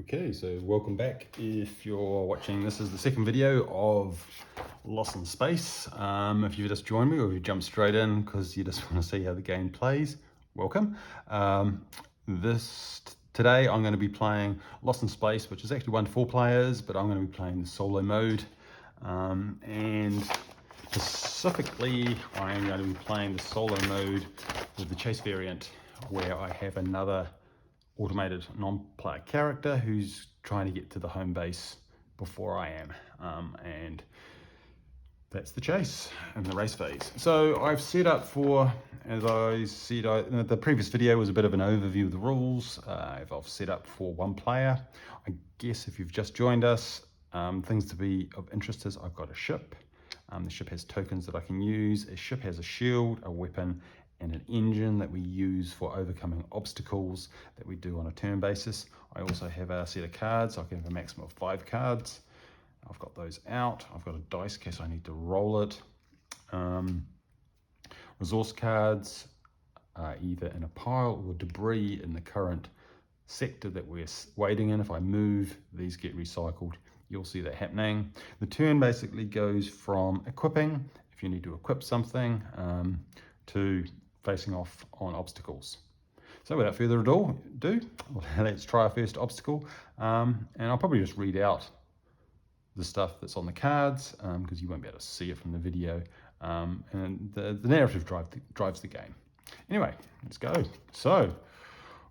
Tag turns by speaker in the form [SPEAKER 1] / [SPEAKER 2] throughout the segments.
[SPEAKER 1] Okay, so welcome back. If you're watching, this is the second video of Lost in Space. If you've just joined me or if you jumped straight in because you just want to see how the game plays, welcome. Today I'm going to be playing Lost in Space, which is actually 1 to 4 players, but I'm going to be playing the solo mode. And specifically, I am going to be playing the solo mode with the chase variant, where I have another automated non-player character who's trying to get to the home base before I am, and that's the chase and the race phase. So I've set up for, as I said, the previous video was a bit of an overview of the rules. I've set up for 1 player. I guess if you've just joined us, things to be of interest is I've got a ship. The ship has tokens that I can use. A ship has a shield, a weapon, and an engine that we use for overcoming obstacles that we do on a turn basis. I also have a set of cards. I can have a maximum of 5 cards. I've got those out. I've got a dice in case I need to roll it. Resource cards are either in a pile or debris in the current sector that we're waiting in. If I move, these get recycled. You'll see that happening. The turn basically goes from equipping, if you need to equip something, to facing off on obstacles. So without further ado, let's try our first obstacle. And I'll probably just read out the stuff that's on the cards because you won't be able to see it from the video. And the narrative drives the game. Anyway, let's go. So,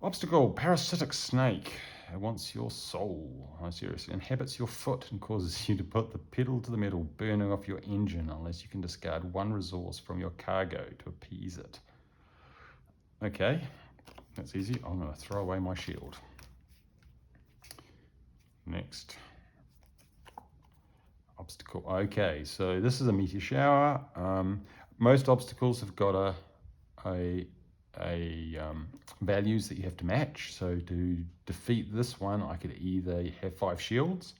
[SPEAKER 1] obstacle, parasitic snake. It wants your soul. Oh, seriously, inhabits your foot and causes you to put the pedal to the metal, burning off your engine unless you can discard 1 resource from your cargo to appease it. Okay, that's easy. I'm going to throw away my shield. Next. Obstacle. Okay, so this is a meteor shower. Most obstacles have got values that you have to match. So to defeat this one, I could either have 5 shields,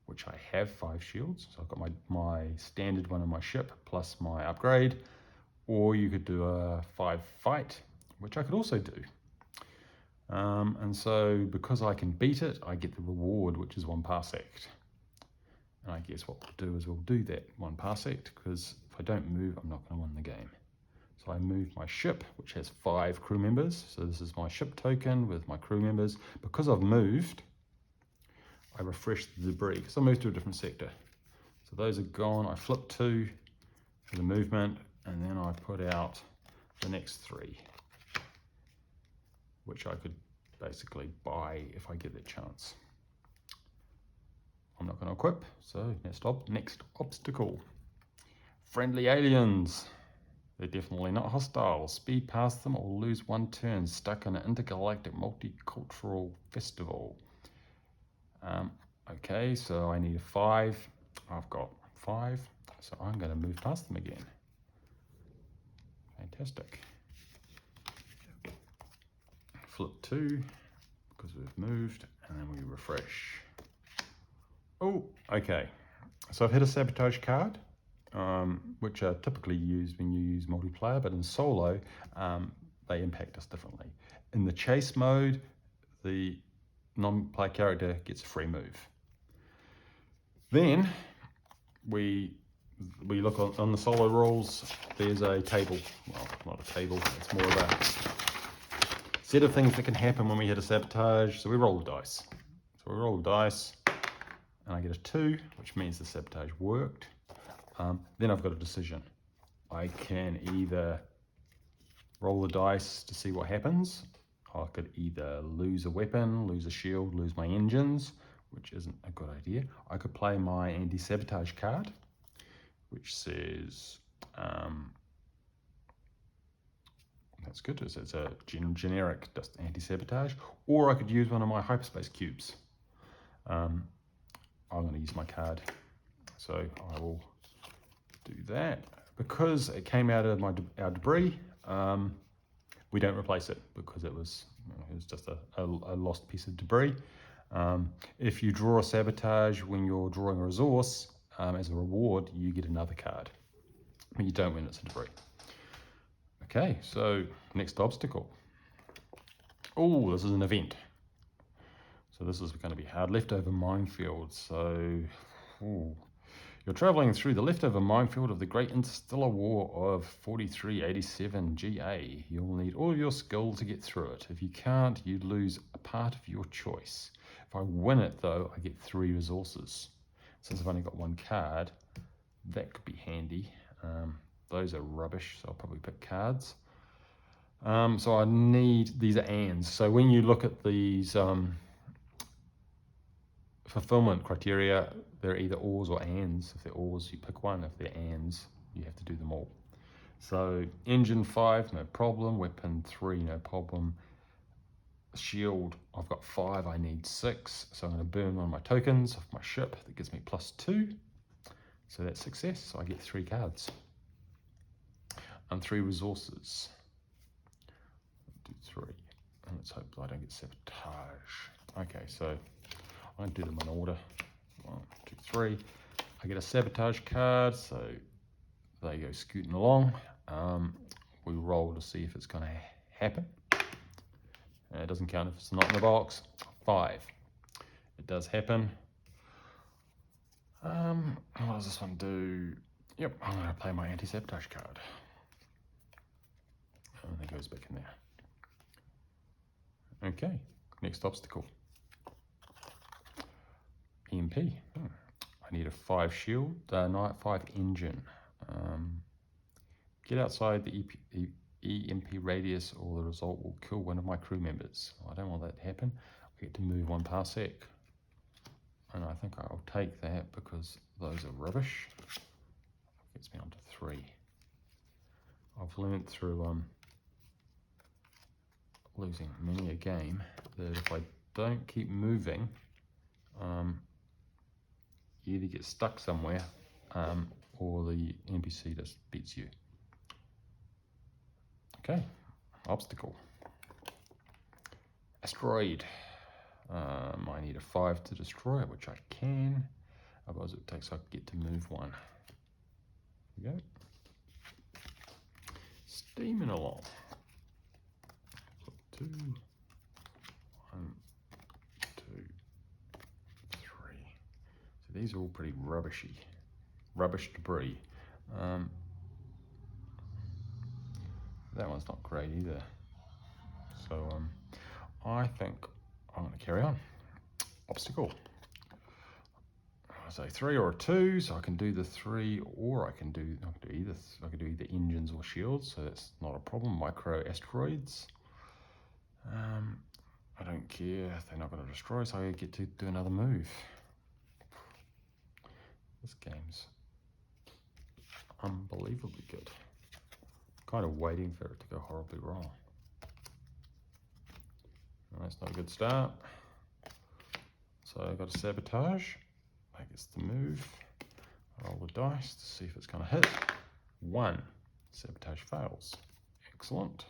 [SPEAKER 1] which I have 5 shields. So I've got my standard one on my ship plus my upgrade, or you could do a 5 fight, which I could also do. And so because I can beat it, I get the reward, which is 1 parsec. And I guess what we'll do is we'll do that 1 parsec, because if I don't move, I'm not going to win the game. So I move my ship, which has 5 crew members. So this is my ship token with my crew members. Because I've moved, I refresh the debris, because I moved to a different sector. So those are gone. I flip 2 for the movement, and then I put out the next 3, which I could basically buy if I get that chance. I'm not going to equip, so next obstacle. Friendly aliens. They're definitely not hostile. Speed past them or lose 1 turn, stuck in an intergalactic multicultural festival. Okay, so I need a 5. I've got 5, so I'm going to move past them again. Fantastic. Flip 2, because we've moved, and then we refresh. Oh, okay. So I've hit a sabotage card, which are typically used when you use multiplayer, but in solo, they impact us differently. In the chase mode, the non-player character gets a free move. Then we look on the solo rules. There's a table. Well, not a table. It's more of a set of things that can happen when we hit a sabotage. So we roll the dice. And I get a 2, which means the sabotage worked. Then I've got a decision. I can either roll the dice to see what happens. I could either lose a weapon, lose a shield, lose my engines, which isn't a good idea. I could play my anti-sabotage card, which says, that's good, it's a generic just anti-sabotage. Or I could use one of my hyperspace cubes. I'm going to use my card, so I will do that. Because it came out of our debris, we don't replace it because it was just a lost piece of debris. If you draw a sabotage when you're drawing a resource, as a reward, you get another card. But you don't when it's a debris. Okay, so next obstacle. Oh, this is an event. So this is going to be hard. Leftover minefield. So, ooh. You're traveling through the leftover minefield of the Great Interstellar War of 4387 GA. You'll need all of your skill to get through it. If you can't, you lose a part of your choice. If I win it, though, I get 3 resources. Since I've only got 1 card, that could be handy. Those are rubbish, so I'll probably pick cards. So I need, these are ands. So when you look at these fulfillment criteria, they're either ors or ands. If they're ors, you pick one. If they're ands, you have to do them all. So engine 5, no problem. Weapon 3, no problem. Shield, I've got 5, I need 6. So I'm going to burn one of my tokens off my ship. That gives me +2. So that's success. So I get 3 cards. And 3 resources. Do 3. And let's hope I don't get sabotage. Okay, so I do them in order. 1, 2, 3. I get a sabotage card, so they go scooting along. We roll to see if it's going to happen. It doesn't count if it's not in the box. 5. It does happen. What does this one do? Yep, I'm going to play my anti-sabotage card. And it goes back in there. Okay, next obstacle. EMP. I need a 5 shield, 5 engine. Get outside the EMP radius or the result will kill one of my crew members. I don't want that to happen. I get to move 1 parsec. And I think I'll take that because those are rubbish. Gets me onto 3. I've learned through losing many a game that if I don't keep moving, you either get stuck somewhere or the NPC just beats you. Okay, obstacle. Asteroid. I need a 5 to destroy it, which I can. Otherwise it takes, I get to move 1. There we go. Steaming along. 2, 1, 2, 3. So these are all pretty rubbishy. Rubbish debris. That one's not great either. So I think I'm going to carry on. Obstacle. So 3 or a 2, so I can do the 3, or I can do either. I can do either engines or shields, so that's not a problem. Micro asteroids. I don't care if they're not going to destroy, so I get to do another move. This game's unbelievably good. Kind of waiting for it to go horribly wrong. That's not a good start. So I've got a sabotage. I guess the move. I roll the dice to see if it's going to hit. 1. Sabotage fails. Excellent.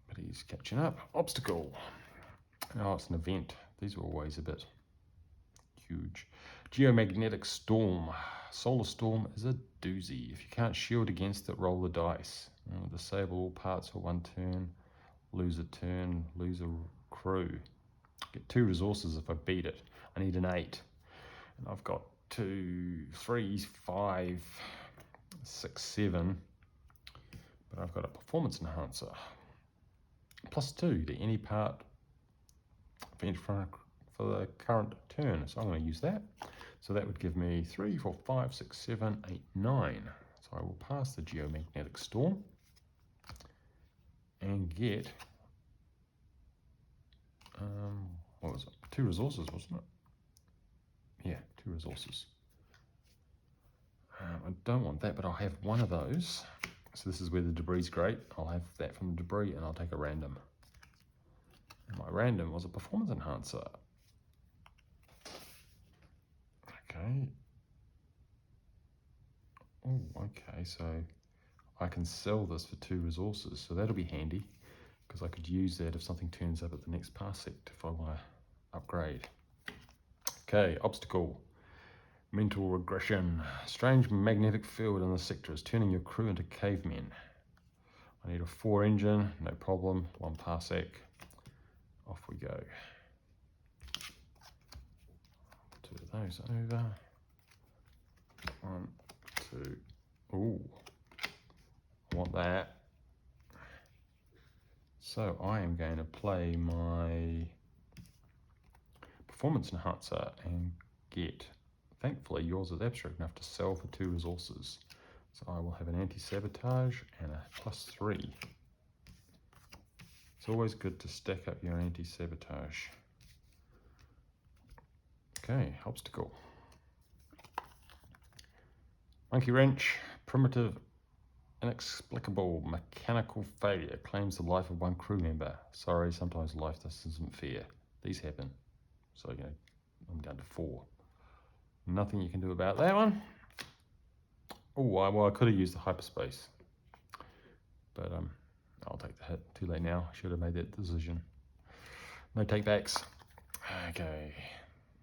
[SPEAKER 1] But he's catching up. Obstacle. Oh, it's an event. These are always a bit huge. Geomagnetic storm. Solar storm is a doozy. If you can't shield against it, roll the dice. Disable all parts for 1 turn. Lose a turn. Lose a crew. Get 2 resources if I beat it. I need an 8. And I've got 2, 3, 5, 6, 7. But I've got a performance enhancer. +2 to any part for the current turn. So I'm going to use that. So that would give me 3, 4, 5, 6, 7, 8, 9. So I will pass the geomagnetic storm and get what was it? 2 resources, wasn't it? Yeah, 2 resources. I don't want that, but I'll have 1 of those. So this is where the debris is great. I'll have that from the debris and I'll take a random. And my random was a performance enhancer. Okay. Oh, okay, so I can sell this for 2 resources, so that'll be handy because I could use that if something turns up at the next parsec if I want to upgrade. Okay, obstacle. Mental regression. Strange magnetic field in the sector is turning your crew into cavemen. I need a 4 engine, no problem. 1 parsec. Off we go. goes over. 1, 2. Ooh, I want that. So I am going to play my performance enhancer and get, thankfully yours is abstract enough to sell for 2 resources. So I will have an anti-sabotage and a +3. It's always good to stack up your anti-sabotage. Okay, obstacle. Monkey wrench, primitive, inexplicable mechanical failure claims the life of 1 crew member. Sorry, sometimes life just isn't fair. These happen. So, I'm down to 4. Nothing you can do about that one. Oh, well, I could have used the hyperspace. But I'll take the hit. Too late now. I should have made that decision. No takebacks. Okay.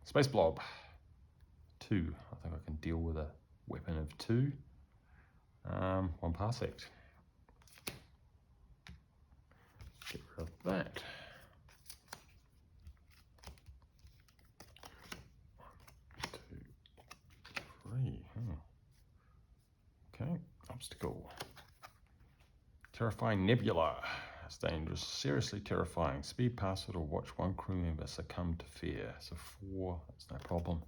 [SPEAKER 1] Space blob. 2. I think I can deal with a weapon of 2. 1 parsec. Get rid of that. 1, 2, 3. Okay, obstacle. Terrifying nebula. It's dangerous, seriously terrifying. Speed past it or watch 1 crew member succumb to fear. So 4, that's no problem.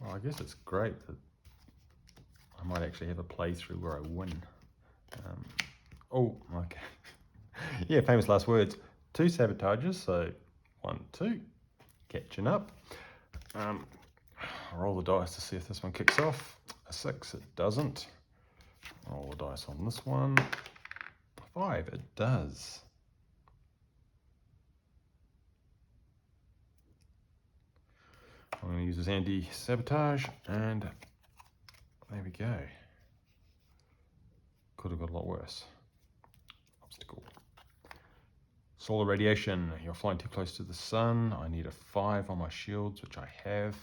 [SPEAKER 1] Well, I guess it's great that I might actually have a playthrough where I win. Oh, okay. Yeah, famous last words. 2 sabotages, so 1, 2. Catching up. Roll the dice to see if this one kicks off. A 6, it doesn't. Roll the dice on this one. 5, it does. I'm going to use this anti-sabotage, and there we go. Could have got a lot worse. Obstacle. Solar radiation. You're flying too close to the sun. I need a 5 on my shields, which I have.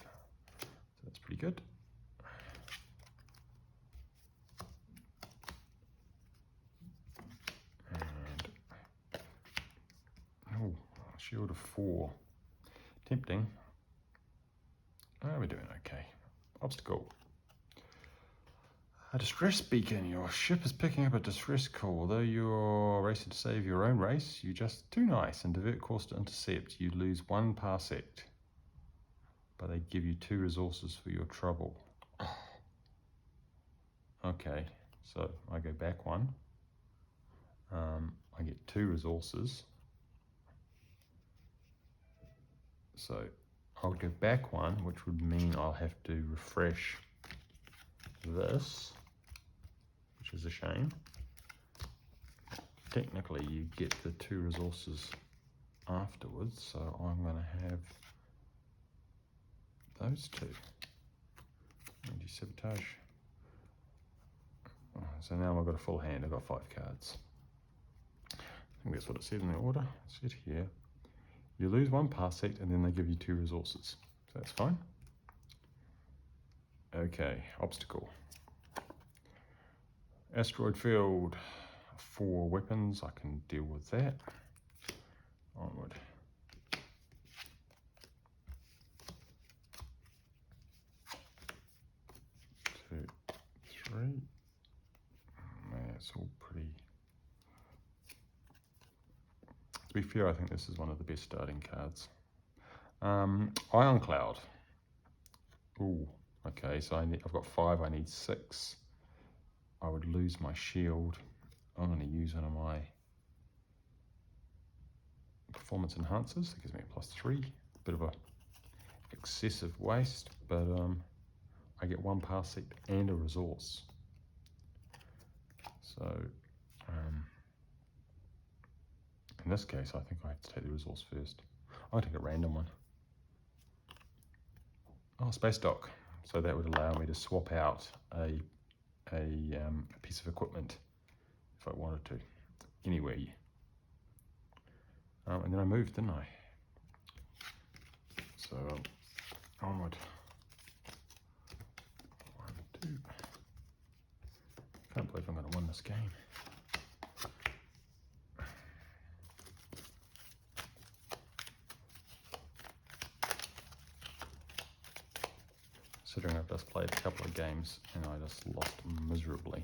[SPEAKER 1] So that's pretty good. And oh, shield of 4. Tempting. We're doing okay. Obstacle. A distress beacon. Your ship is picking up a distress call. Although you're racing to save your own race, you're just too nice and divert course to intercept. You lose 1 parsec, but they give you 2 resources for your trouble. Okay, so I go back 1. I get 2 resources. So I'll go back 1, which would mean I'll have to refresh this, which is a shame. Technically, you get the 2 resources afterwards, so I'm going to have those 2. Anti-sabotage. So now I've got a full hand. I've got 5 cards. I think that's what it said in the order. It said here, you lose 1 parsec and then they give you 2 resources. So that's fine. Okay, obstacle. Asteroid field. 4 weapons. I can deal with that. Onward. 2, 3. That's all pretty. To be fair, I think this is one of the best starting cards. Ion Cloud. Ooh, okay, so I've got 5, I need 6. I would lose my shield. I'm going to use one of my performance enhancers. That gives me a +3. Bit of a excessive waste, but I get 1 parsec and a resource. So in this case, I think I have to take the resource first. I'll take a random one. Oh, space dock. So that would allow me to swap out a piece of equipment if I wanted to, anywhere. And then I moved, didn't I? So onward. 1, 2. Can't believe I'm going to win this game. just played a couple of games and I just lost miserably.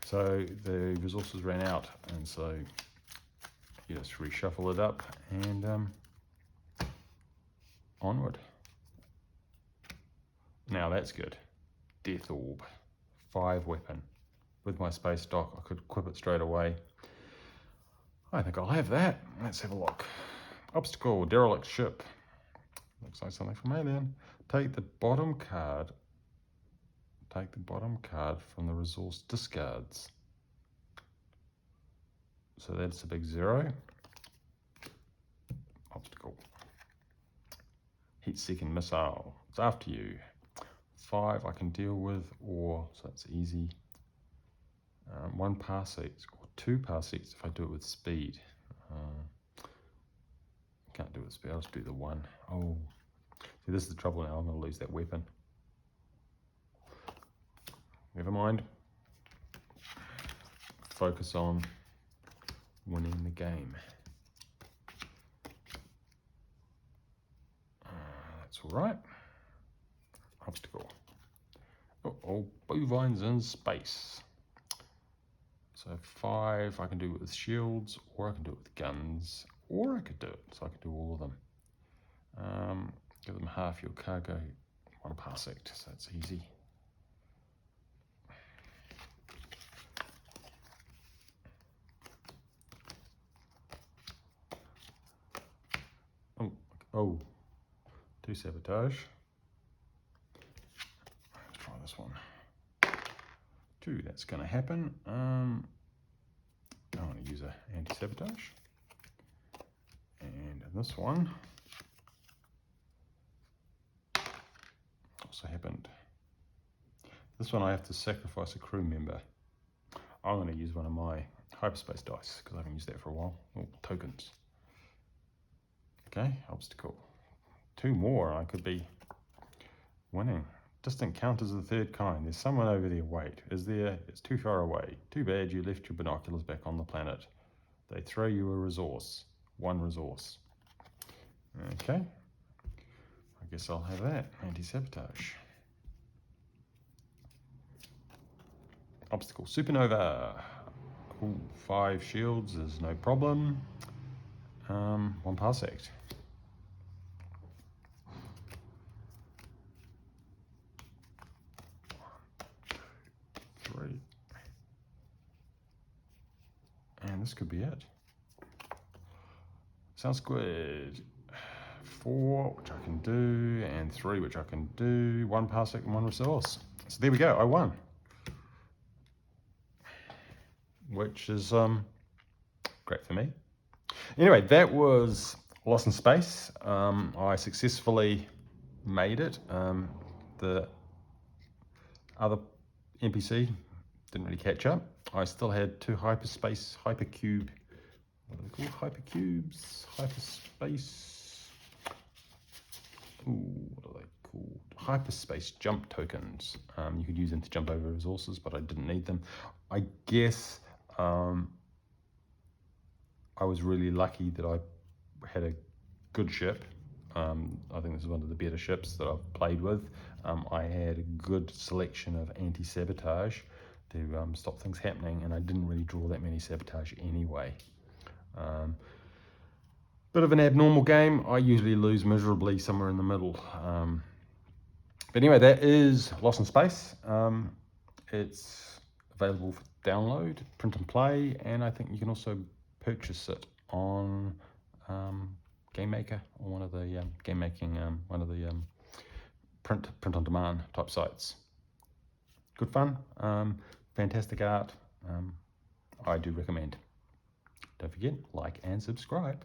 [SPEAKER 1] So the resources ran out, and so you just reshuffle it up and onward. Now that's good. Death Orb, 5 weapon. With my space dock, I could equip it straight away. I think I'll have that. Let's have a look. Obstacle, derelict ship. Looks like something from Alien. Take the bottom card from the resource discards. So that's a big 0. Obstacle. Heat-seeking missile. It's after you. 5 I can deal with, or, so that's easy. 1 parsecs, or 2 parsecs if I do it with speed. Can't do it with speed, I'll just do the 1. Oh, see, this is the trouble now, I'm going to lose that weapon. Never mind. Focus on winning the game. That's all right. Obstacle. Oh, bovines in space. So 5 I can do it with shields, or I can do it with guns, or I could do it, so I could do all of them. Give them half your cargo, 1 parsec, so that's easy. Oh, 2 sabotage. Let's try this one. 2, that's going to happen. I'm going to use an anti-sabotage. And this one also happened. This one I have to sacrifice a crew member. I'm going to use one of my hyperspace dice because I haven't used that for a while. Oh, tokens. Okay, obstacle. 2 more, I could be winning. Distant encounters of the 3rd kind. There's someone over there. Wait, is there? It's too far away. Too bad you left your binoculars back on the planet. They throw you a resource. 1 resource. Okay. I guess I'll have that. Anti-sabotage. Obstacle. Supernova. Ooh, 5 shields is no problem. 1 parsec. 3. And this could be it. Sounds good. 4, which I can do, and 3, which I can do. 1 parsec and 1 resource. So there we go, I won. Which is great for me. Anyway, that was Lost in Space. I successfully made it. The other NPC didn't really catch up. I still had 2 hyperspace, hypercube, what are they called? Hypercubes, hyperspace, what are they called? Hyperspace jump tokens. You could use them to jump over resources, but I didn't need them. I guess I was really lucky that I had a good ship. I think this is one of the better ships that I've played with. I had a good selection of anti-sabotage to stop things happening, and I didn't really draw that many sabotage anyway. Bit of an abnormal game. I usually lose miserably somewhere in the middle. But anyway, that is Lost in Space. It's available for download, print and play, and I think you can also purchase it on Game Maker or one of the game making, one of the print on demand type sites. Good fun, fantastic art. I do recommend. Don't forget, like and subscribe.